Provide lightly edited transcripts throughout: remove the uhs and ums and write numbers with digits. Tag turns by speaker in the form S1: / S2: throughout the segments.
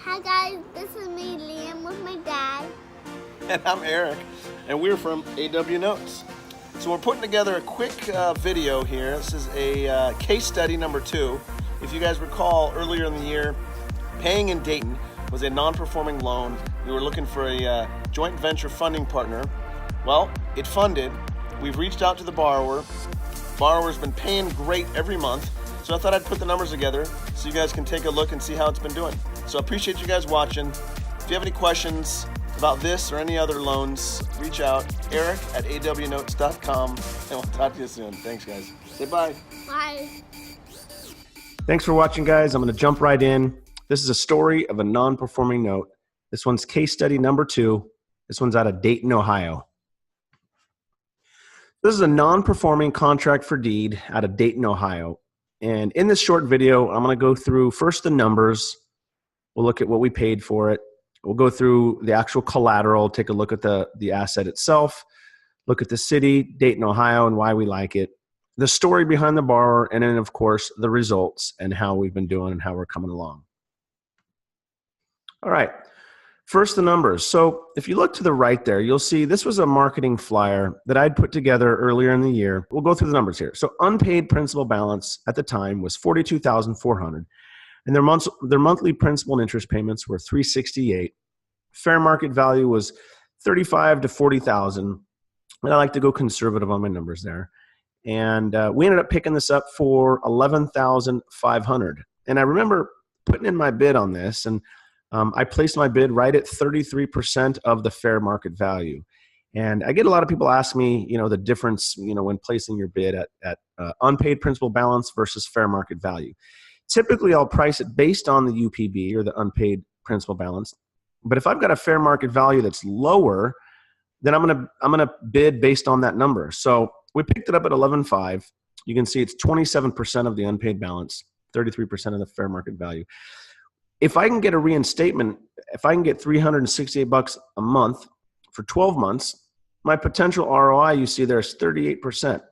S1: Hi guys, this is me, Liam, with my dad.
S2: And I'm Eric, and we're from AW Notes. So we're putting together a quick video here. This is a case study number 2. If you guys recall, earlier in the year, Paying in Dayton was a non-performing loan. We were looking for a joint venture funding partner. Well, it funded. We've reached out to the borrower. Borrower's been paying great every month. So I thought I'd put the numbers together so you guys can take a look and see how it's been doing. So I appreciate you guys watching. If you have any questions about this or any other loans, reach out, eric@awnotes.com, and we'll talk to you soon. Thanks, guys. Say bye.
S1: Bye.
S2: Thanks for watching, guys. I'm going to jump right in. This is a story of a non-performing note. This one's case study number 2. This one's out of Dayton, Ohio. This is a non-performing contract for deed out of Dayton, Ohio. And in this short video, I'm going to go through first the numbers. We'll look at what we paid for it. We'll go through the actual collateral, take a look at the asset itself, look at the city, Dayton, Ohio, and why we like it, the story behind the borrower, and then, of course, the results and how we've been doing and how we're coming along. All right. First, the numbers. So if you look to the right there, you'll see this was a marketing flyer that I'd put together earlier in the year. We'll go through the numbers here. So unpaid principal balance at the time was $42,400, and their monthly principal and interest payments were $368. Fair market value was $35,000 to $40,000, and I like to go conservative on my numbers there. And we ended up picking this up for $11,500. And I remember putting in my bid on this, and I placed my bid right at 33% of the fair market value. And I get a lot of people ask me, the difference, when placing your bid at unpaid principal balance versus fair market value. Typically, I'll price it based on the UPB, or the unpaid principal balance. But if I've got a fair market value that's lower, then I'm gonna bid based on that number. So we picked it up at $11,500. You can see it's 27% of the unpaid balance, 33% of the fair market value. If I can get a reinstatement, if I can get $368 a month for 12 months, my potential ROI you see there is 38%.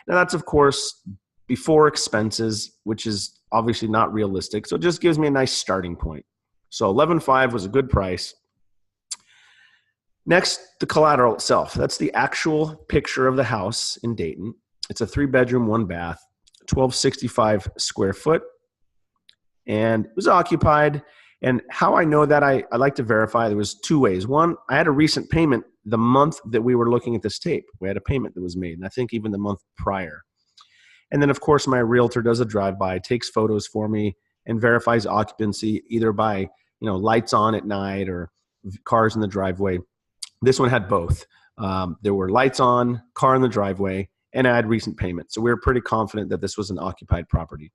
S2: Now that's, of course, before expenses, which is obviously not realistic. So it just gives me a nice starting point. So $11,500 was a good price. Next, the collateral itself. That's the actual picture of the house in Dayton. It's a 3-bedroom, 1-bath, 1,265 square foot. And it was occupied. And how I know that, I like to verify, there was 2 ways. One, I had a recent payment the month that we were looking at this tape. We had a payment that was made, and I think even the month prior. And then, of course, my realtor does a drive-by, takes photos for me, and verifies occupancy either by lights on at night or cars in the driveway. This one had both. There were lights on, car in the driveway, and I had recent payment. So we were pretty confident that this was an occupied property.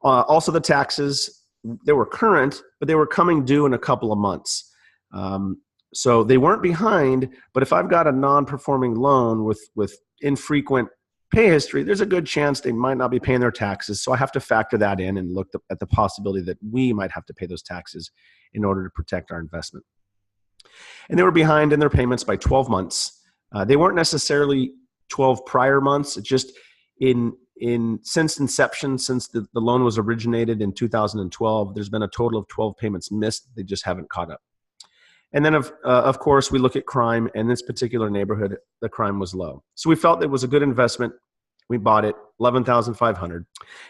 S2: Also, the taxes, they were current, but they were coming due in a couple of months. So they weren't behind, but if I've got a non-performing loan with infrequent pay history, there's a good chance they might not be paying their taxes. So I have to factor that in and look at the possibility that we might have to pay those taxes in order to protect our investment. And they were behind in their payments by 12 months. They weren't necessarily 12 prior months. It's just since inception, since the loan was originated in 2012, there's been a total of 12 payments missed. They just haven't caught up. And then, of course, we look at crime. In this particular neighborhood, the crime was low. So we felt it was a good investment. We bought it, $11,500.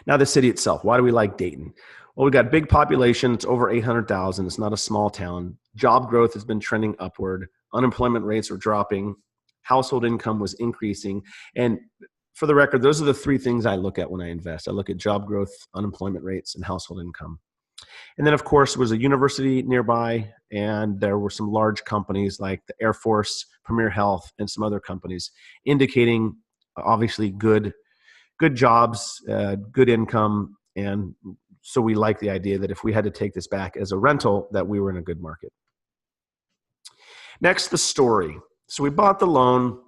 S2: Now, the city itself. Why do we like Dayton? Well, we got big population. It's over 800,000. It's not a small town. Job growth has been trending upward. Unemployment rates are dropping. Household income was increasing. And for the record, those are the 3 things I look at when I invest. I look at job growth, unemployment rates, and household income. And then, of course, there was a university nearby, and there were some large companies like the Air Force, Premier Health, and some other companies, indicating obviously good jobs, good income. And so we like the idea that if we had to take this back as a rental, that we were in a good market. Next, the story. So we bought the loan.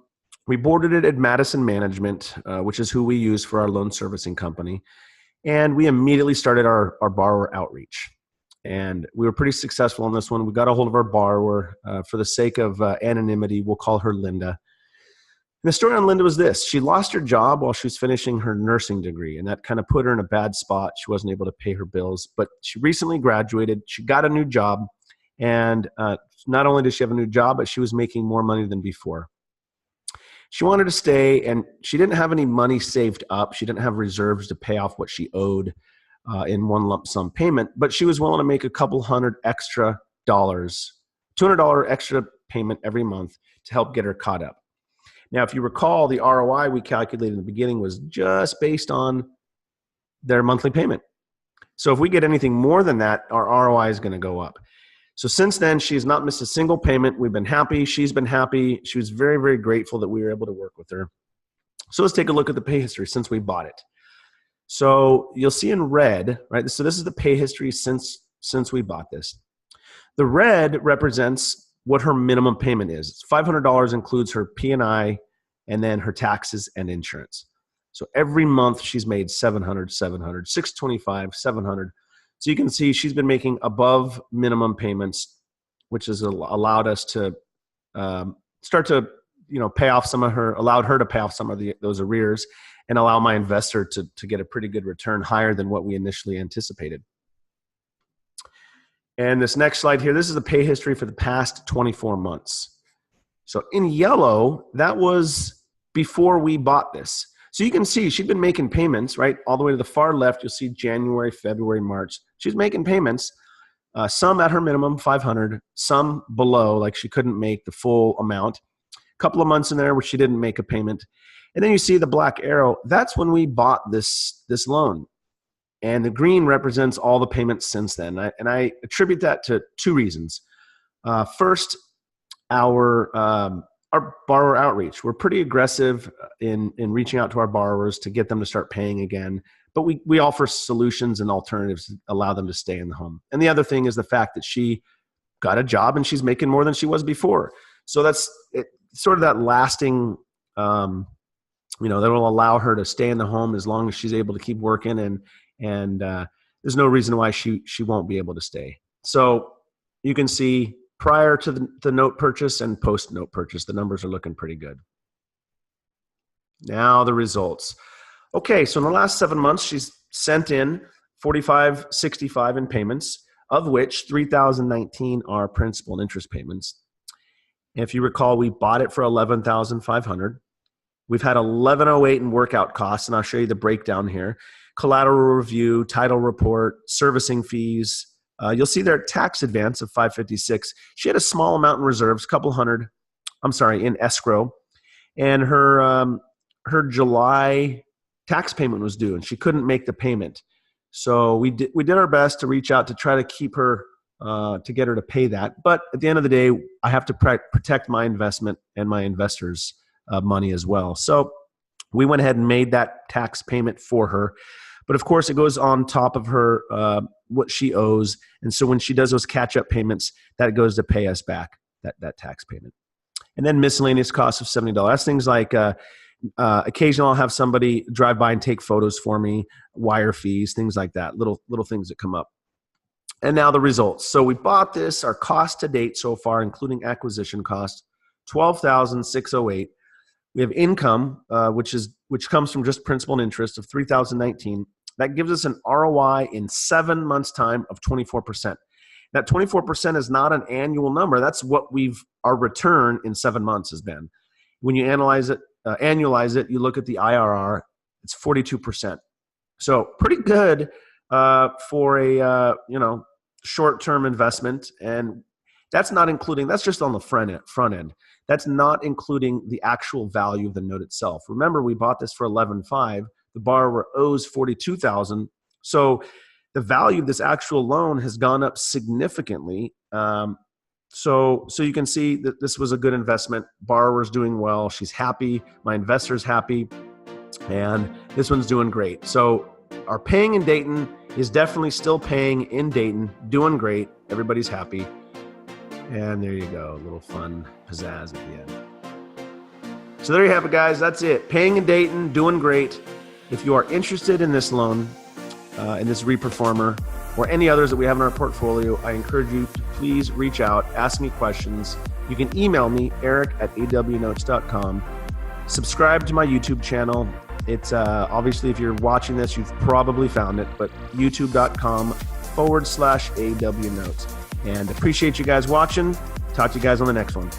S2: We boarded it at Madison Management, which is who we use for our loan servicing company. And we immediately started our borrower outreach. And we were pretty successful on this one. We got a hold of our borrower. For the sake of anonymity, we'll call her Linda. And the story on Linda was this. She lost her job while she was finishing her nursing degree, and that kind of put her in a bad spot. She wasn't able to pay her bills, but she recently graduated. She got a new job, and not only did she have a new job, but she was making more money than before. She wanted to stay, and she didn't have any money saved up. She didn't have reserves to pay off what she owed in one lump sum payment, but she was willing to make a couple hundred extra dollars, $200 extra payment every month to help get her caught up. Now, if you recall, the ROI we calculated in the beginning was just based on their monthly payment. So if we get anything more than that, our ROI is going to go up. So since then, she's not missed a single payment. We've been happy. She's been happy. She was very, very grateful that we were able to work with her. So let's take a look at the pay history since we bought it. So you'll see in red, right? So this is the pay history since we bought this. The red represents what her minimum payment is. It's $500 includes her P&I and then her taxes and insurance. So every month she's made $700, $625, $700. So you can see she's been making above minimum payments, which has allowed us to start to pay off some of her, allowed her to pay off some of those arrears and allow my investor to get a pretty good return, higher than what we initially anticipated. And this next slide here, this is the pay history for the past 24 months. So in yellow, that was before we bought this. So you can see she'd been making payments, right? All the way to the far left, you'll see January, February, March. She's making payments, some at her minimum, $500, some below, like she couldn't make the full amount. A couple of months in there where she didn't make a payment. And then you see the black arrow. That's when we bought this loan. And the green represents all the payments since then. And I attribute that to two reasons. First, our borrower outreach. We're pretty aggressive in reaching out to our borrowers to get them to start paying again. But we offer solutions and alternatives to allow them to stay in the home. And the other thing is the fact that she got a job and she's making more than she was before. So that's sort of that lasting, that will allow her to stay in the home as long as she's able to keep working, and there's no reason why she won't be able to stay. So you can see prior to the note purchase and post note purchase, the numbers are looking pretty good. Now the results. Okay, so in the last 7 months, she's sent in $45.65 in payments, of which $3,019 are principal and interest payments. If you recall, we bought it for $11,500. We've had $1,108 in workout costs, and I'll show you the breakdown here. Collateral review, title report, servicing fees. You'll see their tax advance of $556. She had a small amount in reserves, in escrow, and her July tax payment was due, and she couldn't make the payment. So we did our best to reach out to try to keep her, to get her to pay that. But at the end of the day, I have to protect my investment and my investors' money as well. So we went ahead and made that tax payment for her. But of course, it goes on top of her, what she owes. And so when she does those catch-up payments, that goes to pay us back that tax payment. And then miscellaneous costs of $70. That's things like occasionally I'll have somebody drive by and take photos for me, wire fees, things like that, little things that come up. And now the results. So we bought this, our cost to date so far, including acquisition cost, $12,608. We have income, which comes from just principal and interest of $3,019. That gives us an ROI in 7 months' time of 24%. That 24% is not an annual number. That's what our return in 7 months has been. When you annualize it, you look at the IRR, it's 42%. So pretty good for a short-term investment, and that's just on the front end. That's not including the actual value of the note itself. Remember, we bought this for $11,500. The borrower owes $42,000. So the value of this actual loan has gone up significantly. So you can see that this was a good investment. Borrower's doing well. She's happy. My investor's happy. And this one's doing great. So our paying in Dayton is definitely still paying in Dayton, doing great. Everybody's happy. And there you go, a little fun pizzazz at the end. So there you have it, guys. That's it. Paying in Dayton, doing great. If you are interested in this loan, in this reperformer, or any others that we have in our portfolio, I encourage you to please reach out, ask me questions. You can email me, eric@awnotes.com. Subscribe to my YouTube channel. It's obviously, if you're watching this, you've probably found it, but youtube.com/AW Notes. And appreciate you guys watching. Talk to you guys on the next one.